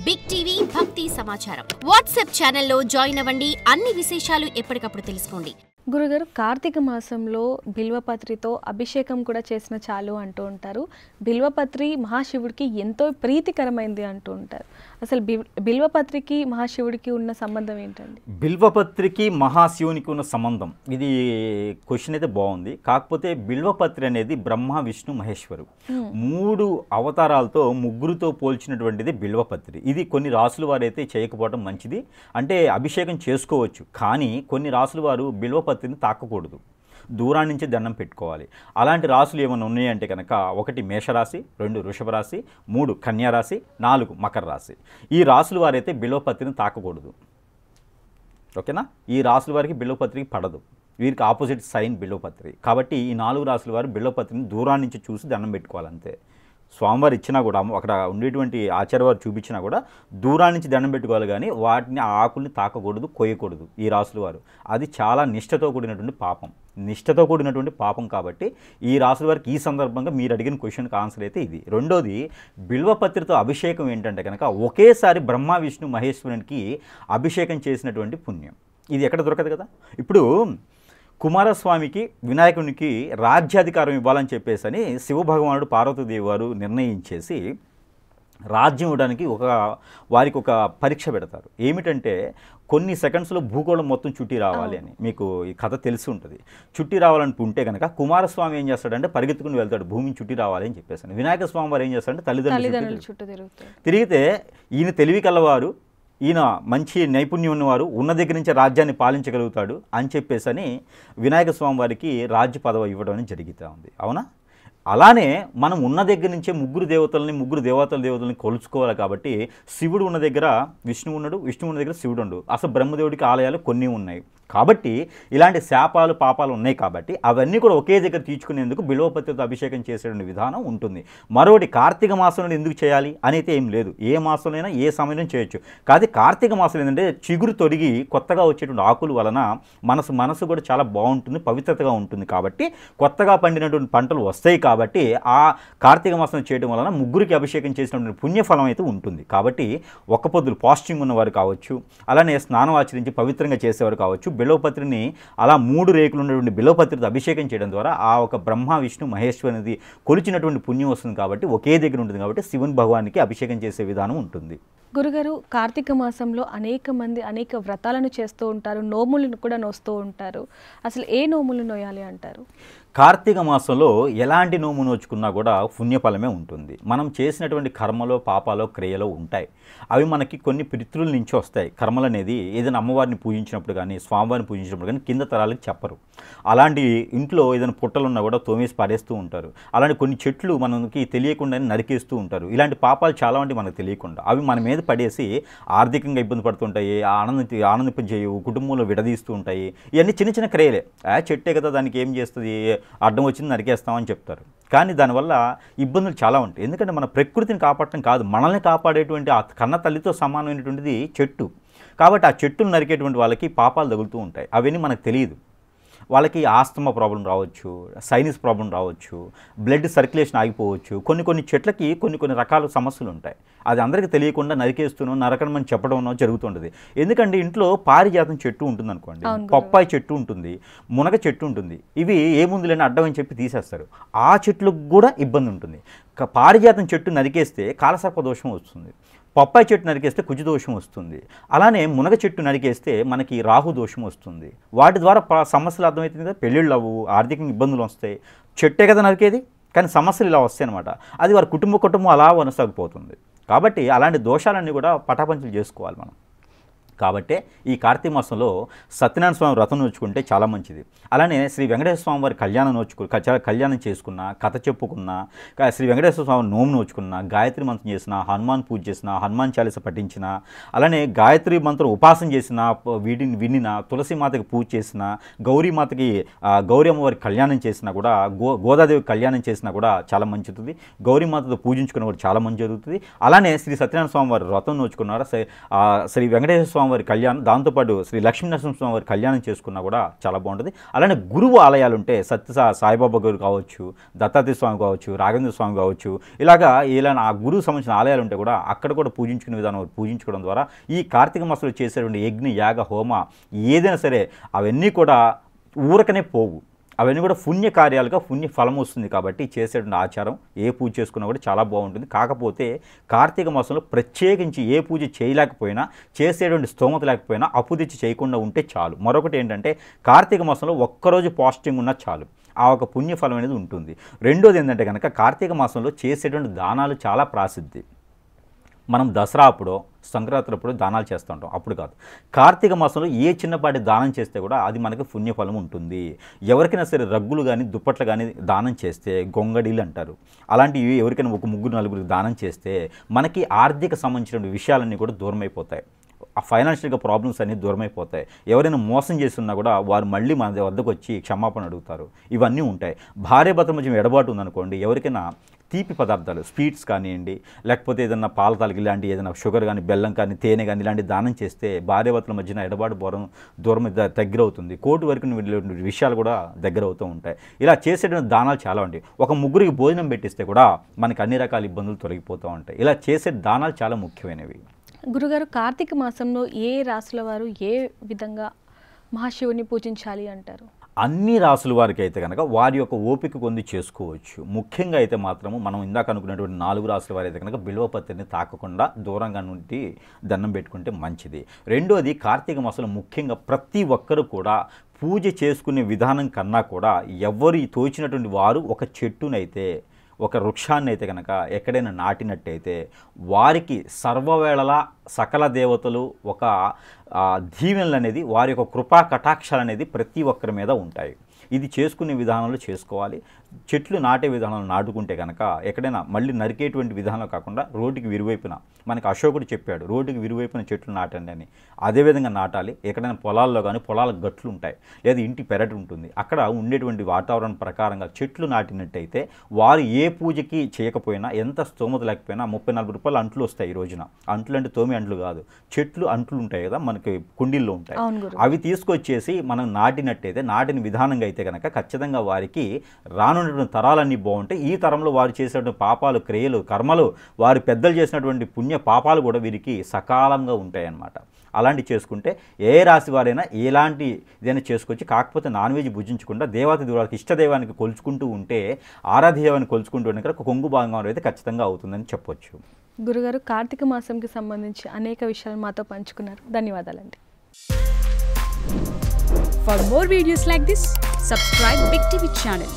Big TV భక్తి సమాచారం WhatsApp ఛానల్లో జాయిన్ అవ్వండి. అన్ని విశేషాలు ఎప్పటికప్పుడు తెలుసుకోండి. గురుగారు, కార్తీక మాసంలో బిల్వపత్రితో అభిషేకం కూడా చేసిన చాలు అంటూ ఉంటారు. బిల్వపత్రి మహాశివుడికి ఎంతో ప్రీతికరమైంది అంటూ ఉంటారు. అసలు బిల్వపత్రికి మహాశివుడికి ఉన్న సంబంధం ఏంటండి? బిల్వపత్రికి మహాశివునికి ఉన్న సంబంధం, ఇది క్వశ్చన్ అయితే బాగుంది. కాకపోతే బిల్వపత్రి అనేది బ్రహ్మ విష్ణు మహేశ్వరు 3 అవతారాలతో ముగ్గురుతో పోల్చినటువంటిది బిల్వపత్రి. ఇది కొన్ని రాసుల వారు అయితే చేయకపోవడం మంచిది. అంటే అభిషేకం చేసుకోవచ్చు, కానీ కొన్ని రాసుల వారు బిల్వపత్రిని తాకకూడదు, దూరాన్ని నుంచి దండం పెట్టుకోవాలి. అలాంటి రాసులు ఏమైనా ఉన్నాయంటే కనుక 1 మేషరాశి, 2 వృషభ రాశి, 3 కన్యారాశి, 4 మకర రాశి. ఈ రాసుల వారైతే బిల్వపత్రిని తాకకూడదు. ఓకేనా? ఈ రాసుల వారికి బిల్వపత్రికి పడదు. వీరికి ఆపోజిట్ సైన్ బిల్వపత్రి. కాబట్టి ఈ 4 రాసుల వారు బిల్వపత్రిని దూరాన్ని నుంచి చూసి దండం పెట్టుకోవాలంతే. స్వామివారు ఇచ్చినా కూడా, అక్కడ ఉండేటువంటి ఆచార్య వారు చూపించినా కూడా దూరాన్ని నుంచి దండం పెట్టుకోవాలి, కానీ వాటిని ఆకుల్ని తాకకూడదు, కొయ్యకూడదు ఈ రాసుల వారు. అది చాలా నిష్ఠతో కూడినటువంటి పాపం, నిష్ఠతో కూడినటువంటి పాపం. కాబట్టి ఈ రాసుల వారికి ఈ సందర్భంగా మీరు అడిగిన క్వశ్చన్కి ఆన్సర్ అయితే ఇది. రెండోది, బిల్వపత్రితో అభిషేకం ఏంటంటే కనుక ఒకేసారి బ్రహ్మ విష్ణు మహేశ్వరునికి అభిషేకం చేసినటువంటి పుణ్యం. ఇది ఎక్కడ దొరకదు కదా. ఇప్పుడు కుమారస్వామికి వినాయకునికి రాజ్యాధికారం ఇవ్వాలని చెప్పేసి శివభగవానుడు పార్వతీదేవి వారు నిర్ణయించేసి రాజ్యం ఇవ్వడానికి వారికి ఒక పరీక్ష పెడతారు. ఏమిటంటే కొన్ని సెకండ్స్లో భూగోళం మొత్తం చుట్టి రావాలి అని. మీకు ఈ కథ తెలిసి ఉంటుంది. చుట్టి రావాలనుకుంటే కనుక కుమారస్వామి ఏం చేస్తాడంటే పరిగెత్తుకుని వెళ్తాడు భూమిని చుట్టి రావాలి అని చెప్పేసి. వినాయక స్వామి వారు ఏం చేస్తాడంటే తల్లిదండ్రులు చుట్టూ తిరిగితే ఈయన తెలివి కలవారు, ఈయన మంచి నైపుణ్యం ఉన్నవారు, ఉన్న దగ్గర నుంచి రాజ్యాన్ని పాలించగలుగుతాడు అని చెప్పేసి వినాయక స్వామి వారికి రాజ్య పదవి ఇవ్వడం అనేది జరుగుతూ ఉంది. అవునా? అలానే మనం ఉన్న దగ్గర నుంచే ముగ్గురు దేవతల్ని కొలుచుకోవాలి. కాబట్టి శివుడు ఉన్న దగ్గర విష్ణువు ఉన్నాడు, విష్ణువు ఉన్న దగ్గర శివుడు ఉండు. అసలు బ్రహ్మదేవుడికి ఆలయాలు కొన్ని ఉన్నాయి. కాబట్టి ఇలాంటి శాపాలు పాపాలు ఉన్నాయి. కాబట్టి అవన్నీ కూడా ఒకే దగ్గర తీర్చుకునేందుకు బిల్వపత్రితో అభిషేకం చేసేటువంటి విధానం ఉంటుంది. మరొకటి, కార్తీక మాసంలో ఎందుకు చేయాలి అనేది ఏం లేదు. ఏ మాసంలోనైనా ఏ సమయంలో చేయొచ్చు. కానీ కార్తీక మాసం ఏంటంటే చిగురు తొడిగి కొత్తగా వచ్చేటువంటి ఆకుల వలన మనసు కూడా చాలా బాగుంటుంది, పవిత్రతగా ఉంటుంది. కాబట్టి కొత్తగా పండినటువంటి పంటలు వస్తాయి. కాబట్టి ఆ కార్తీక మాసం చేయడం వలన ముగ్గురికి అభిషేకం చేసినటువంటి పుణ్యఫలం అయితే ఉంటుంది. కాబట్టి ఒక్క పొద్దులు ఫాస్టింగ్ ఉన్నవారు కావచ్చు, అలానే స్నానం ఆచరించి పవిత్రంగా చేసేవారు కావచ్చు, బిల్వపత్రిని అలా 3 రేకులు ఉన్నటువంటి బిల్వపత్రితో అభిషేకం చేయడం ద్వారా ఆ ఒక బ్రహ్మ విష్ణు మహేశ్వరునిది కొలిచినటువంటి పుణ్యం వస్తుంది. కాబట్టి ఒకే దగ్గర ఉంటుంది. కాబట్టి శివుని భగవానికి అభిషేకం చేసే విధానం ఉంటుంది. గురుగారు, కార్తీక మాసంలో అనేక మంది అనేక వ్రతాలను చేస్తూ ఉంటారు, నోములను కూడా నోస్తూ ఉంటారు. అసలు ఏ నోములు నోయాలి అంటారు? కార్తీక మాసంలో ఎలాంటి నోము నోచుకున్నా కూడా పుణ్యఫలమే ఉంటుంది. మనం చేసినటువంటి కర్మలో పాపాలో క్రియలో ఉంటాయి. అవి మనకి కొన్ని పితృల నుంచి వస్తాయి. కర్మలు అనేది ఏదైనా అమ్మవారిని పూజించినప్పుడు కానీ స్వామివారిని పూజించినప్పుడు కానీ కింద తరాలకు చెప్పరు. అలాంటి ఇంట్లో ఏదైనా పుట్టలున్నా కూడా తోమేసి పారేస్తూ ఉంటారు. అలాంటి కొన్ని చెట్లు మనకి తెలియకుండానే నరికేస్తూ ఉంటారు. ఇలాంటి పాపాలు చాలా వంటి మనకు తెలియకుండా అవి మన మీద పడేసి ఆర్థికంగా ఇబ్బంది పడుతుంటాయి, ఆనందింపజేయవు, కుటుంబంలో విడదీస్తూ ఉంటాయి. ఇవన్నీ చిన్న చిన్న క్రియలే. చెట్టే కదా, దానికి ఏం చేస్తుంది, అడ్డం వచ్చింది నరికేస్తామని చెప్తారు. కానీ దానివల్ల ఇబ్బందులు చాలా ఉంటాయి. ఎందుకంటే మన ప్రకృతిని కాపాడటం కాదు, మనల్ని కాపాడేటువంటి ఆ కన్న తల్లితో సమానమైనటువంటిది చెట్టు. కాబట్టి ఆ చెట్టును నరికేటువంటి వాళ్ళకి పాపాలు తగులుతూ ఉంటాయి. అవన్నీ మనకు తెలియదు. వాళ్ళకి ఆస్తమా ప్రాబ్లం రావచ్చు, సైనస్ ప్రాబ్లం రావచ్చు, బ్లడ్ సర్క్యులేషన్ ఆగిపోవచ్చు. కొన్ని చెట్లకి కొన్ని రకాల సమస్యలు ఉంటాయి. అది అందరికీ తెలియకుండా నరకడం అని చెప్పడం జరుగుతుంటుంది. ఎందుకంటే ఇంట్లో పారిజాతం చెట్టు ఉంటుంది అనుకోండి, పప్పాయి చెట్టు ఉంటుంది, మునగ చెట్టు ఉంటుంది. ఇవి ఏ ముందు లేని అడ్డం అని చెప్పి తీసేస్తారు. ఆ చెట్లకు కూడా ఇబ్బంది ఉంటుంది. పారిజాతం చెట్టు నరికేస్తే కాలసర్ప దోషం వస్తుంది, పప్పాయి చెట్టు నరికేస్తే కుజదోషం వస్తుంది, అలానే మునగ చెట్టు నరికేస్తే మనకి రాహు దోషం వస్తుంది. వాటి ద్వారా సమస్యలు అర్థమవుతుంది కదా, పెళ్ళిళ్ళు అవ్వు, ఆర్థికంగా ఇబ్బందులు వస్తాయి. చెట్టే కదా నరికేది, కానీ సమస్యలు ఇలా వస్తాయి అనమాట. అది వారి కుటుంబం అలా కొనసాగిపోతుంది. కాబట్టి అలాంటి దోషాలన్నీ కూడా పటాపంచలు చేసుకోవాలి మనం. కాబట్టి ఈ కార్తీక మాసంలో సత్యనారాయణ స్వామి వ్రతం నోచుకుంటే చాలా మంచిది. అలానే శ్రీ వెంకటేశ్వర స్వామి వారి కళ్యాణం చేసుకున్న, కథ చెప్పుకున్న, శ్రీ వెంకటేశ్వర స్వామి నోము నోచుకున్న, గాయత్రి మంత్రం చేసిన, హనుమాన్ పూజ చేసిన, హనుమాన్ చాలీస పఠించిన, అలానే గాయత్రి మంత్రం ఉపాసన చేసిన, వినిన, తులసిమాతకి పూజ చేసిన, గౌరీమాతకి గౌరీ అమ్మవారికి కళ్యాణం చేసినా కూడా, గోదాదేవి కళ్యాణం చేసినా కూడా చాలా మంచిది. గౌరీమాతతో పూజించుకున్న కూడా చాలా మంచి జరుగుతుంది. అలానే శ్రీ సత్యనారాయణ స్వామి వారి వ్రతం నోచుకున్నారు, శ్రీ వెంకటేశ్వర స్వామి స్వామి వారి కళ్యాణం, దాంతోపాటు శ్రీ లక్ష్మీనరసింహస్వామి వారి కళ్యాణం చేసుకున్నా కూడా చాలా బాగుంటుంది. అలానే గురువు ఆలయాలు ఉంటే సాయిబాబా గారు కావచ్చు, దత్తాత్రేయ స్వామి కావచ్చు, రాఘవేంద్ర స్వామి కావచ్చు, ఇలా ఆ గురువు సంబంధించిన ఆలయాలు ఉంటే కూడా అక్కడ కూడా పూజించుకునే విధానం పూజించుకోవడం ద్వారా ఈ కార్తీక మాసంలో చేసేటువంటి యజ్ఞ యాగ హోమ ఏదైనా సరే అవన్నీ కూడా ఊరకనే పోవు, అవన్నీ కూడా పుణ్య కార్యాలుగా పుణ్య ఫలం వస్తుంది. కాబట్టి చేసేటువంటి ఆచారం ఏ పూజ చేసుకున్నా కూడా చాలా బాగుంటుంది. కాకపోతే కార్తీక మాసంలో ప్రత్యేకించి ఏ పూజ చేయలేకపోయినా, చేసేటువంటి స్తోమత లేకపోయినా అప్పు తెచ్చి చేయకుండా ఉంటే చాలు. మరొకటి ఏంటంటే కార్తీక మాసంలో ఒక్కరోజు పాజిటివ్ ఉన్నా చాలు, ఆ ఒక పుణ్యఫలం అనేది ఉంటుంది. రెండోది ఏంటంటే కనుక కార్తీక మాసంలో చేసేటువంటి దానాలు చాలా ప్రాసిద్ధి. మనం దసరా అప్పుడో సంక్రాంతి అప్పుడు దానాలు చేస్తూ ఉంటాం, అప్పుడు కాదు. కార్తీక మాసంలో ఏ చిన్నపాటి దానం చేస్తే కూడా అది మనకి పుణ్యఫలం ఉంటుంది. ఎవరికైనా సరే రగ్గులు కానీ దుప్పట్లు కానీ దానం చేస్తే, గొంగడీలు అంటారు, అలాంటివి ఎవరికైనా ఒక 3-4 దానం చేస్తే మనకి ఆర్థిక సంబంధించిన విషయాలన్నీ కూడా దూరం అయిపోతాయి. ఆ ఫైనాన్షియల్గా ప్రాబ్లమ్స్ అన్నీ దూరం అయిపోతాయి. ఎవరైనా మోసం చేస్తున్నా కూడా వారు మళ్ళీ మన వద్దకు వచ్చి క్షమాపణ అడుగుతారు. ఇవన్నీ ఉంటాయి. భార్యాభర్తల మధ్య ఎడబాటు ఉందనుకోండి, ఎవరికైనా తీపి పదార్థాలు స్వీట్స్ కానివ్వండి, లేకపోతే ఏదైనా పాల తాలికి ఇలాంటి ఏదైనా షుగర్ కానీ, బెల్లం కానీ, తేనె కానీ ఇలాంటి దానం చేస్తే భార్యాభర్తల మధ్యన ఎడబాటు దూరం దగ్గర అవుతుంది. కోర్టు వరకు విషయాలు కూడా దగ్గర అవుతూ ఉంటాయి. ఇలా చేసేటువంటి దానాలు చాలా ఉంటాయి. ఒక 3కి భోజనం పెట్టిస్తే కూడా మనకి అన్ని రకాల ఇబ్బందులు తొలగిపోతూ ఉంటాయి. ఇలా చేసే దానాలు చాలా ముఖ్యమైనవి. గురుగారు, కార్తీక మాసంలో ఏ రాశుల వారు ఏ విధంగా మహాశివుని పూజించాలి అంటారు? అన్ని రాసుల వారికి అయితే కనుక వారి యొక్క ఓపిక కొంది చేసుకోవచ్చు. ముఖ్యంగా అయితే మాత్రము మనం ఇందాక అనుకున్నటువంటి 4 రాసుల వారు అయితే కనుక బిల్వపత్రిని తాకకుండా దూరంగా నుండి దండం పెట్టుకుంటే మంచిది. రెండోది, కార్తీక మాసంలో ముఖ్యంగా ప్రతి ఒక్కరు కూడా పూజ చేసుకునే విధానం కన్నా కూడా ఎవరు తోచినటువంటి వారు ఒక చెట్టునైతే, ఒక వృక్షాన్ని అయితే కనుక ఎక్కడైనా నాటినట్టయితే వారికి సర్వవేళలా సకల దేవతలు ఒక దీవెనలు అనేది, వారి యొక్క కృపా కటాక్షాలు అనేది ప్రతి ఒక్కరి మీద ఉంటాయి. ఇది చేసుకునే విధానంలో చేసుకోవాలి. చెట్లు నాటే విధానాలు నాటుకుంటే కనుక ఎక్కడైనా మళ్ళీ నరికేటువంటి విధానం కాకుండా రోడ్డుకి విరువైపున, మనకి అశోకుడు చెప్పాడు రోడ్డుకి విరువైపున చెట్లు నాటండి అని, అదేవిధంగా నాటాలి. ఎక్కడైనా పొలాల్లో కానీ, పొలాల గట్లు ఉంటాయి లేదా ఇంటి పెరటి ఉంటుంది, అక్కడ ఉండేటువంటి వాతావరణం ప్రకారంగా చెట్లు నాటినట్టయితే వారు ఏ పూజకి చేయకపోయినా, ఎంత స్తోమత లేకపోయినా 30-40 రూపాయలు అంట్లు వస్తాయి. ఈ రోజున అంట్లు అంటే తోమి అంట్లు కాదు, చెట్లు అంట్లు ఉంటాయి కదా మనకి కుండీల్లో ఉంటాయి, అవి తీసుకొచ్చేసి మనం నాటినట్టయితే, నాటిన విధానంగా అయితే కనుక ఖచ్చితంగా వారికి రానున్నటువంటి తరాలన్నీ బాగుంటాయి. ఈ తరంలో వారు చేసినటువంటి పాపాలు, క్రియలు, కర్మలు, వారి పెద్దలు చేసినటువంటి పుణ్య పాపాలు కూడా వీరికి సకాలంగా ఉంటాయన్నమాట. అలాంటి చేసుకుంటే ఏ రాశి వారైనా ఎలాంటి ఇదైనా చేసుకోవచ్చు. కాకపోతే నాన్ వెజ్ భుజించకుండా దేవాతి దూరాలకు ఇష్టదైవానికి కొలుచుకుంటూ ఉంటే, ఆరాధ్యదేవాన్ని కొలుచుకుంటూ ఉంటే కనుక కొంగు భాగం అయితే ఖచ్చితంగా అవుతుందని చెప్పొచ్చు. గురుగారు, కార్తీక మాసంకి సంబంధించి అనేక విషయాలు మాతో పంచుకున్నారు. ధన్యవాదాలండి. For more videos like this, subscribe Big TV channel.